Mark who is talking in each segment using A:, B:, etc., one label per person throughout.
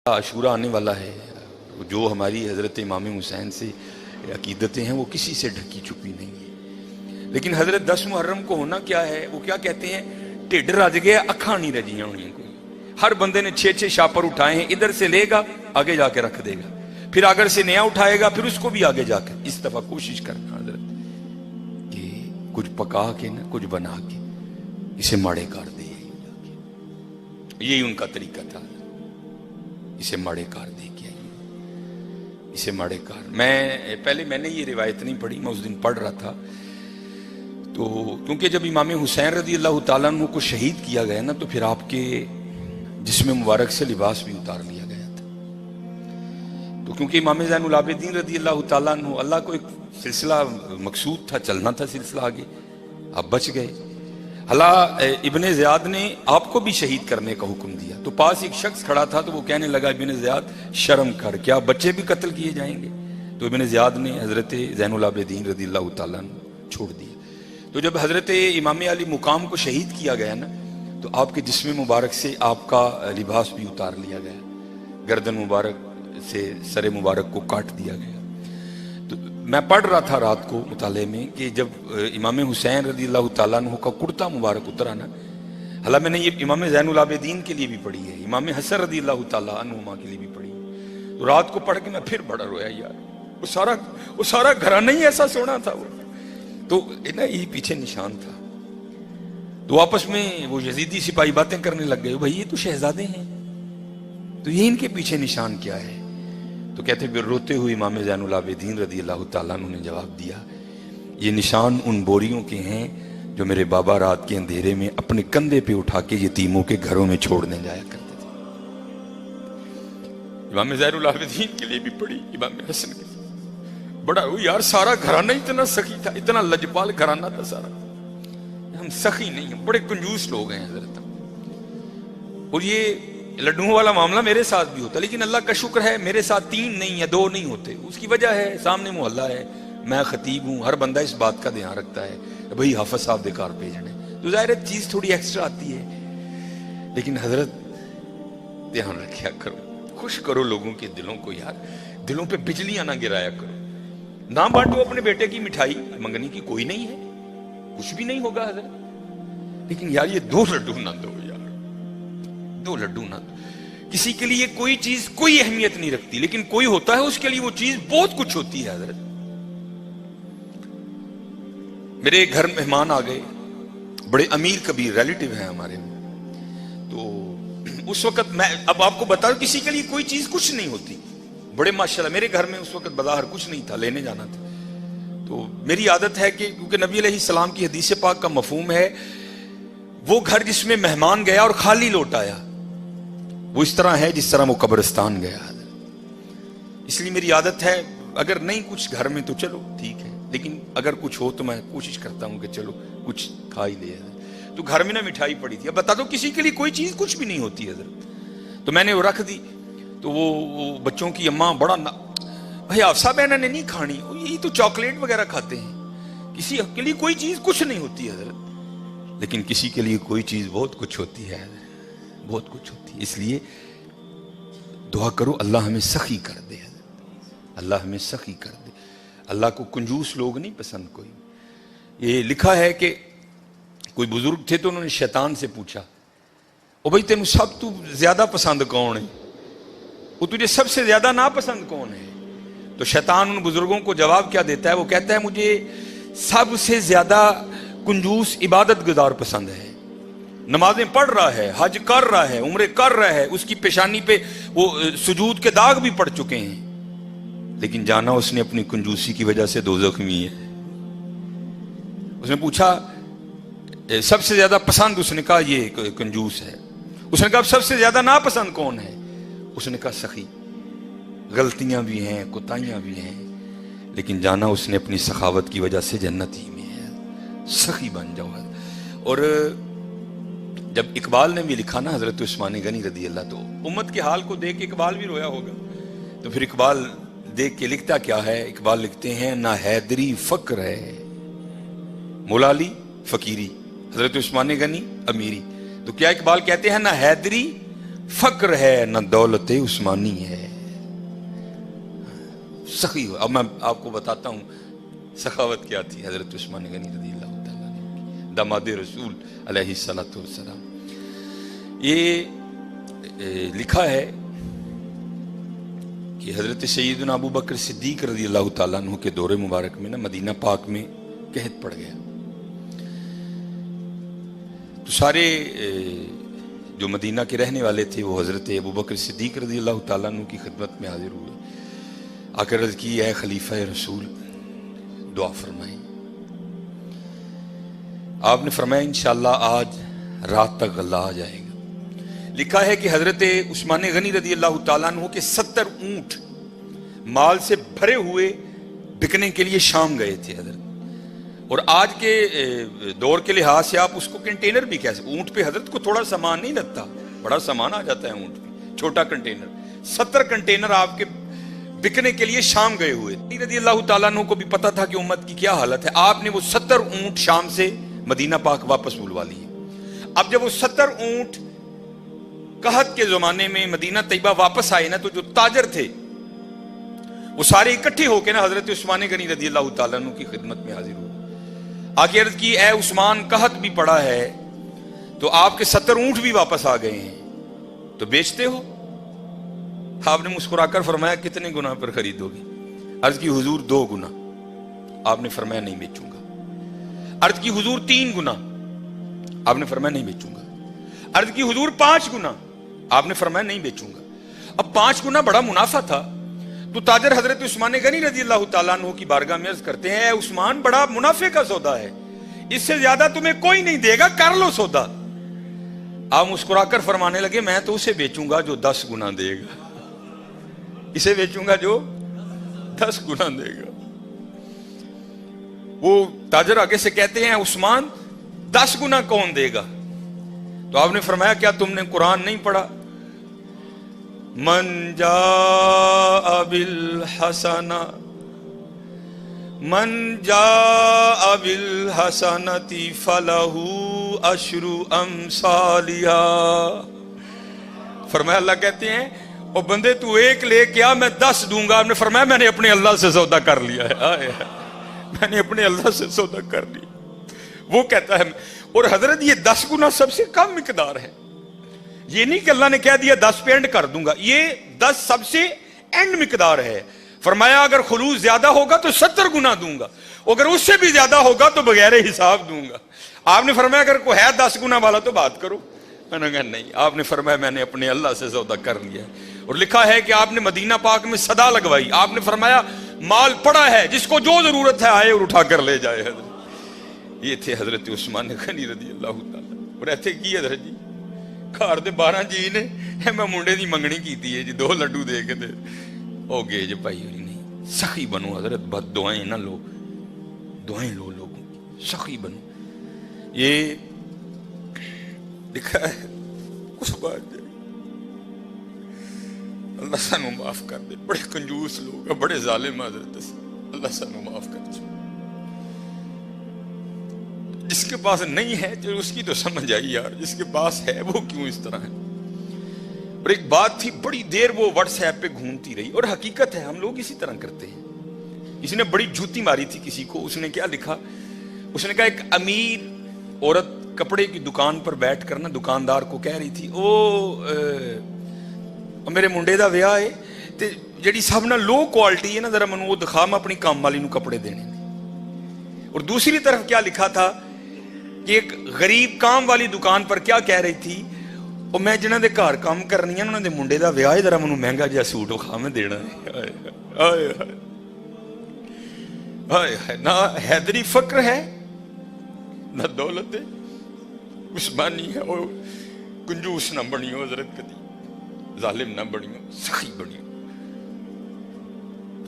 A: عاشورہ آنے والا ہے، جو ہماری حضرت امام حسین سے عقیدتیں ہیں وہ کسی سے ڈھکی چھپی نہیں ہے. لیکن حضرت 10 محرم کو ہونا کیا ہے، وہ کیا کہتے ہیں، ٹھڈ رج گیا اکھاں نہیں رجیاں ہونی. کوئی ہر بندے نے 6 شاپر اٹھائے ہیں، ادھر سے لے گا آگے جا کے رکھ دے گا، پھر اگر سے نیا اٹھائے گا پھر اس کو بھی آگے جا کے. اس دفعہ کوشش کرنا حضرت کہ کچھ پکا کے نا کچھ بنا کے اسے ماڑے کر دے. یہی ان کا طریقہ تھا، اسے ماڑے کار دے کے اسے ماڑے کار. میں نے یہ روایت نہیں پڑھی، میں اس دن پڑھ رہا تھا تو کیونکہ جب امام حسین رضی اللہ تعالیٰ عنہ کو شہید کیا گیا نا تو پھر آپ کے جسم مبارک سے لباس بھی اتار لیا گیا تھا. تو کیونکہ امام زین العابدین رضی اللہ تعالیٰ عنہ، اللہ کو ایک سلسلہ مقصود تھا، چلنا تھا سلسلہ آگے، آپ بچ گئے. اللہ ابن زیاد نے آپ کو بھی شہید کرنے کا حکم دیا. تو پاس ایک شخص کھڑا تھا تو وہ کہنے لگا ابن زیاد شرم کر، کیا بچے بھی قتل کیے جائیں گے؟ تو ابن زیاد نے حضرت زین العابدین رضی اللہ تعالیٰ عنہ چھوڑ دیا. تو جب حضرت امام علی مقام کو شہید کیا گیا نا تو آپ کے جسم مبارک سے آپ کا لباس بھی اتار لیا گیا، گردن مبارک سے سر مبارک کو کاٹ دیا گیا. تو میں پڑھ رہا تھا رات کو مطالعے میں کہ جب امام حسین رضی اللہ تعالیٰ عنہ کا کرتا مبارک اترا نا، حالانکہ میں نے یہ امام زین العابدین کے لیے بھی پڑھی ہے، امام حسن رضی اللہ تعالیٰ عنہما کے لیے بھی پڑھی ہے. تو رات کو پڑھ کے میں پھر بڑا رویا یار، وہ سارا گھرانہ ہی ایسا سونا تھا. وہ تو یہ پیچھے نشان تھا. تو آپس میں وہ یزیدی سپاہی باتیں کرنے لگ گئے، بھائی یہ تو شہزادے ہیں، تو یہ ان کے پیچھے نشان کیا ہے؟ تو کہتے پھر روتے ہوئے امام زین العابدین رضی اللہ تعالیٰ عنہ نے جواب دیا، یہ نشان ان بوریوں کے ہیں جو میرے بابا رات کے اندھیرے میں اپنے کندھے پہ اٹھا کے یتیموں کے گھروں میں چھوڑنے جایا کرتے تھے. امام زین العابدین کے لیے بھی پڑھی، امام حسن کے بڑا یار سارا گھرانہ اتنا سخی تھا، اتنا لجپال گھرانہ تھا سارا. ہم سخی نہیں ہیں، بڑے کنجوس لوگ ہیں حضرت. اور یہ لڈوؤں والا معاملہ میرے ساتھ بھی ہوتا، لیکن اللہ کا شکر ہے میرے ساتھ 3 نہیں یا 2 نہیں ہوتے. اس کی وجہ ہے سامنے محلہ ہے، میں خطیب ہوں، ہر بندہ اس بات کا دھیان رکھتا ہے بھئی حافظ صاحب دے کار بھیجنے، تو ظاہر چیز تھوڑی ایکسٹرا آتی ہے. لیکن حضرت دھیان رکھیا کرو، خوش کرو لوگوں کے دلوں کو یار، دلوں پہ بجلیاں نہ گرایا کرو. نہ بانٹو اپنے بیٹے کی مٹھائی، منگنے کی کوئی نہیں ہے، کچھ بھی نہیں ہوگا حضرت، لیکن یار یہ 2 لڈو نہ دو یار، 2 لڈو نہ دو. کسی کے لیے کوئی چیز کوئی اہمیت نہیں رکھتی، لیکن کوئی ہوتا ہے اس کے لیے وہ چیز بہت کچھ ہوتی ہے حضرت. میرے گھر مہمان آ گئے، بڑے امیر کبیر ریلیٹیو ہیں ہمارے، تو اس وقت میں اب آپ کو بتا دوں کسی کے لیے کوئی چیز کچھ نہیں ہوتی. بڑے ماشاءاللہ میرے گھر میں اس وقت بظاہر کچھ نہیں تھا، لینے جانا تھا. تو میری عادت ہے کہ کیونکہ نبی علیہ السلام کی حدیث پاک کا مفہوم ہے وہ گھر جس میں مہمان گیا اور خالی لوٹ آیا وہ اس طرح ہے جس طرح وہ قبرستان گیا. اس لیے میری عادت ہے اگر نہیں کچھ گھر میں تو چلو ٹھیک ہے، لیکن اگر کچھ ہو تو میں کوشش کرتا ہوں کہ چلو کچھ کھا ہی لے. تو گھر میں نا مٹھائی پڑی تھی، اب بتا دو کسی کے لیے کوئی چیز کچھ بھی نہیں ہوتی حضرت. تو میں نے وہ رکھ دی. تو وہ بچوں کی اماں بڑا بھائی حفصہ بہن نے نہیں کھانی، یہی تو چاکلیٹ وغیرہ کھاتے ہیں، کسی کے لیے کوئی چیز کچھ نہیں ہوتی حضرت، لیکن کسی کے لیے کوئی چیز بہت کچھ ہوتی ہے، بہت کچھ ہوتی ہے. اس لیے دعا کرو اللہ ہمیں سخی کر دے، اللہ ہمیں سخی کر دے. اللہ کو کنجوس لوگ نہیں پسند کوئی. یہ لکھا ہے کہ کوئی بزرگ تھے تو انہوں نے شیطان سے پوچھا، او بھائی تینوں سب تو زیادہ پسند کون ہے، وہ تجھے سب سے زیادہ ناپسند کون ہے؟ تو شیطان ان بزرگوں کو جواب کیا دیتا ہے؟ وہ کہتا ہے مجھے سب سے زیادہ کنجوس عبادت گزار پسند ہے، نمازیں پڑھ رہا ہے، حج کر رہا ہے، عمرے کر رہا ہے، اس کی پیشانی پہ وہ سجود کے داغ بھی پڑ چکے ہیں، لیکن جانا اس نے اپنی کنجوسی کی وجہ سے دوزخ میں ہے. اس نے پوچھا سب سے زیادہ پسند، اس نے کہا یہ کنجوس ہے. اس نے کہا سب سے زیادہ ناپسند کون ہے؟ اس نے کہا سخی. غلطیاں بھی ہیں، کوتاہیاں بھی ہیں، لیکن جانا اس نے اپنی سخاوت کی وجہ سے جنت ہی میں ہے. سخی بن جاؤ. اور جب اقبال نے بھی لکھا نا حضرت عثمان غنی رضی اللہ، تو امت کے حال کو دیکھ کے اقبال بھی رویا ہوگا. تو پھر اقبال دیکھ کے لکھتا کیا ہے؟ اقبال لکھتے ہیں نہ حیدری فقر ہے، مولا علی فقیری، حضرت عثمان غنی امیری. تو کیا اقبال کہتے ہیں نہ حیدری فقر ہے نہ دولت عثمانی ہے. سخی. اب میں آپ کو بتاتا ہوں سخاوت کیا تھی حضرت عثمان غنی رضی اللہ تعالیٰ عنہ، داماد رسول علیہ الصلوۃ والسلام. یہ لکھا ہے کہ حضرت سیدنا ابو بکر صدیق رضی اللہ تعالیٰ عنہ کے دور مبارک میں نا مدینہ پاک میں قحط پڑ گیا. تو سارے جو مدینہ کے رہنے والے تھے وہ حضرت ابو بکر صدیق رضی اللہ تعالیٰ عنہ کی خدمت میں حاضر ہوئے. آ کر عرض کی اے خلیفہ رسول دعا فرمائیں. آپ نے فرمایا انشاءاللہ آج رات تک غلہ آ جائے گا. لکھا ہے کہ حضرت عثمان غنی رضی اللہ تعالیٰ عنہ کے 70 اونٹ مال سے بھرے ہوئے بکنے کے لیے شام گئے تھے حضرت. اور آج کے دور کے لحاظ سے آپ اس کو کنٹینر بھی کہہ سکتے. اونٹ پہ حضرت کو تھوڑا سامان نہیں لگتا، بڑا سامان آ جاتا ہے اونٹ پہ، چھوٹا کنٹینر. 70 کنٹینر آپ کے بکنے کے لیے شام گئے ہوئے. رضی اللہ تعالیٰ عنہ کو بھی پتا تھا کہ امت کی کیا حالت ہے. آپ نے وہ 70 اونٹ شام سے مدینہ پاک واپس بلوا لیے. اب جب وہ 70 اونٹ قحط کے زمانے میں مدینہ طیبہ واپس آئے نا، تو جو تاجر تھے وہ سارے اکٹھے ہو کے نا حضرت عثمان غنی رضی اللہ تعالیٰ عنہ کی خدمت میں حاضر ہوئے. آگے عرض کی اے عثمان قحط بھی پڑا ہے تو آپ کے 70 اونٹ بھی واپس آ گئے ہیں، تو بیچتے ہو؟ آپ نے مسکرا کر فرمایا کتنے گنا پر خریدو گے؟ عرض کی حضور 2 گنا. آپ نے فرمایا نہیں بیچوں گا. عرض کی حضور 3 گنا. آپ نے فرمایا نہیں بیچوں گا. عرض کی حضور 5 گنا. آپ نے فرمایا نہیں بیچوں گا. اب 5 گنا بڑا منافع تھا. تو تاجر حضرت عثمان غنی رضی اللہ تعالیٰ عنہ کی بارگاہ میں عرض کرتے ہیں اے عثمان بڑا منافع کا سودا ہے، اس سے زیادہ تمہیں کوئی نہیں دے گا، کر لو سودا. آپ مسکرا کر فرمانے لگے میں تو اسے بیچوں گا جو 10 گنا دے گا. اسے بیچوں گا جو 10 گنا دے گا. وہ تاجر آگے سے کہتے ہیں عثمان 10 گنا کون دے گا؟ تو آپ نے فرمایا کیا تم نے قرآن نہیں پڑھا؟ من جاء بالحسنہ فلہ عشر امثالہا. فرمایا اللہ کہتے ہیں او بندے تو 1 لے کیا میں 10 دوں گا. آپ نے فرمایا میں نے اپنے اللہ سے سودا کر لیا ہے. میں نے اپنے اللہ سے سودا کر لیا. وہ کہتا ہے اور حضرت یہ 10 گنا سب سے کم مقدار ہے. یہ نہیں کہ اللہ نے کہہ دیا 10 پہ اینڈ کر دوں گا، یہ 10 سب سے اینڈ مقدار ہے. فرمایا اگر خلوص زیادہ ہوگا تو 70 گنا دوں گا، اگر اس سے بھی زیادہ ہوگا تو بغیر حساب دوں گا. آپ نے فرمایا اگر کوئی ہے 10 گنا والا تو بات کرو. میں نے کہا نہیں. آپ نے فرمایا میں نے اپنے اللہ سے سودا کر لیا. اور لکھا ہے کہ آپ نے مدینہ پاک میں صدا لگوائی. آپ نے فرمایا مال پڑا ہے، جس کو جو ضرورت ہے آئے اور اٹھا کر لے جائے. حضرت یہ تھے حضرت عثمان غنی رضی اللہ تعالیٰ. اور ایسے کی حضرت جی گھر دے 12 جی نے میں منڈے دی منگنی کیتی ہے جی 2 لڈو دے کے دے او گے جی بھائی. نہیں سخی بنو حضرت، بد دعائیں نہ لو، دعائیں لو لوگوں کی، سخی بنو. یہ لکھا ہے اس بات جائے اللہ سانو معاف کر دے. بڑے کنجوس لوگ ہیں، بڑے ظالم حضرت. اللہ سانو معاف کر دے. جس کے پاس نہیں ہے جو اس کی تو سمجھ آئی یار، جس کے پاس ہے وہ کیوں اس طرح ہے. اور ایک بات تھی بڑی دیر وہ واٹس ایپ پہ گھومتی رہی، اور حقیقت ہے ہم لوگ اسی طرح کرتے ہیں. اس نے بڑی جوتی ماری تھی کسی کو. اس نے کیا لکھا؟ اس نے کہا ایک امیر عورت کپڑے کی دکان پر بیٹھ کر نا دکاندار کو کہہ رہی تھی میرے منڈے دا ویاہ ہے تے جڑی سب نہ لو کوالٹی ہے نا ذرا منو وہ دکھا، میں اپنی کام والی نو کپڑے دینے نے. اور دوسری طرف کیا لکھا تھا کہ ایک غریب کام والی دکان پر کیا کہہ رہی تھی اور میں جنہاں دے گھر کام کرنی ہے انہاں دے منڈے دا ویاہ ہے، ذرا منو مہنگا جہا سوٹ وکھا میں دینا ہے. نہ حیدری فقر ہے نہ دولت ہے، عثمانی ہے. اور کنجوس نہ بنیو حضرت، کدی ظالم نہ بنیو، سخی بنیو،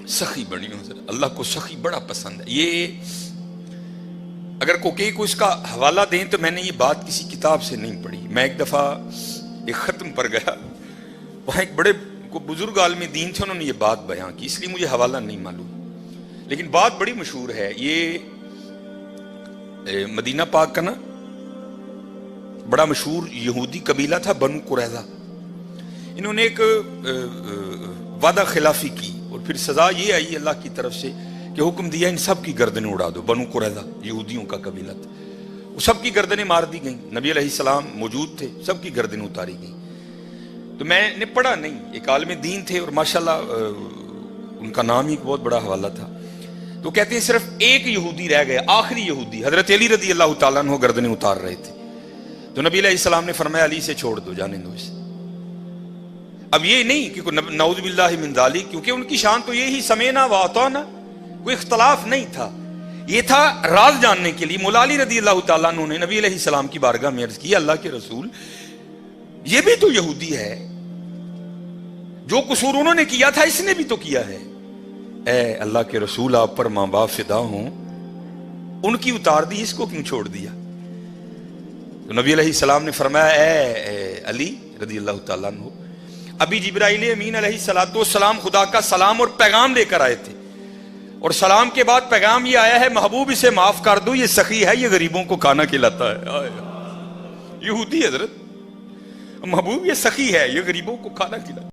A: سخی بنیو حضرت. اللہ کو سخی بڑا پسند ہے. یہ اگر کوئی کو اس کا حوالہ دیں تو میں نے یہ بات کسی کتاب سے نہیں پڑھی. میں ایک دفعہ ایک ختم پر گیا، وہاں ایک بڑے بزرگ عالم دین تھے، انہوں نے یہ بات بیان کی، اس لیے مجھے حوالہ نہیں معلوم، لیکن بات بڑی مشہور ہے. یہ مدینہ پاک کا نا بڑا مشہور یہودی قبیلہ تھا بنو قریظہ. انہوں نے ایک وعدہ خلافی کی اور پھر سزا یہ آئی اللہ کی طرف سے کہ حکم دیا ان سب کی گردنیں اڑا دو. بنو قریظہ یہودیوں کا قبیلہ تھا, وہ سب کی گردنیں مار دی گئیں. نبی علیہ السلام موجود تھے, سب کی گردنیں اتاری گئیں. تو میں نے پڑھا نہیں, ایک عالم دین تھے اور ماشاءاللہ ان کا نام ہی ایک بہت بڑا حوالہ تھا. تو کہتے ہیں صرف ایک یہودی رہ گئے, آخری یہودی حضرت علی رضی اللہ تعالیٰ عنہ گردنیں اتار رہے تھے. تو نبی علیہ السلام نے فرمایا علی سے چھوڑ دو, جانے دو اسے. اب یہ نہیں کہ نعوذ باللہ من ذالک, کیونکہ ان کی شان تو یہی سمینا و اطعنا, کوئی اختلاف نہیں تھا. یہ تھا راز جاننے کے لیے. مولا علی رضی اللہ تعالیٰ عنہ نے نبی علیہ السلام کی بارگاہ میں عرض کی, اللہ کے رسول یہ بھی تو یہودی ہے, جو قصور انہوں نے کیا تھا اس نے بھی تو کیا ہے. اے اللہ کے رسول آپ پر ماں باپ فدا ہوں, ان کی اتار دی, اس کو کیوں چھوڑ دیا؟ تو نبی علیہ السلام نے فرمایا اے علی رضی اللہ تعالیٰ عنہ, ابھی جبرائیل امین علیہ السلام خدا کا سلام اور پیغام لے کر آئے تھے, اور سلام کے بعد پیغام یہ آیا ہے محبوب اسے معاف کر دو, یہ سخی ہے, یہ غریبوں کو کھانا کھلاتا ہے. یہودی حضرت محبوب یہ سخی ہے, یہ غریبوں کو کھانا کھلاتا ہے.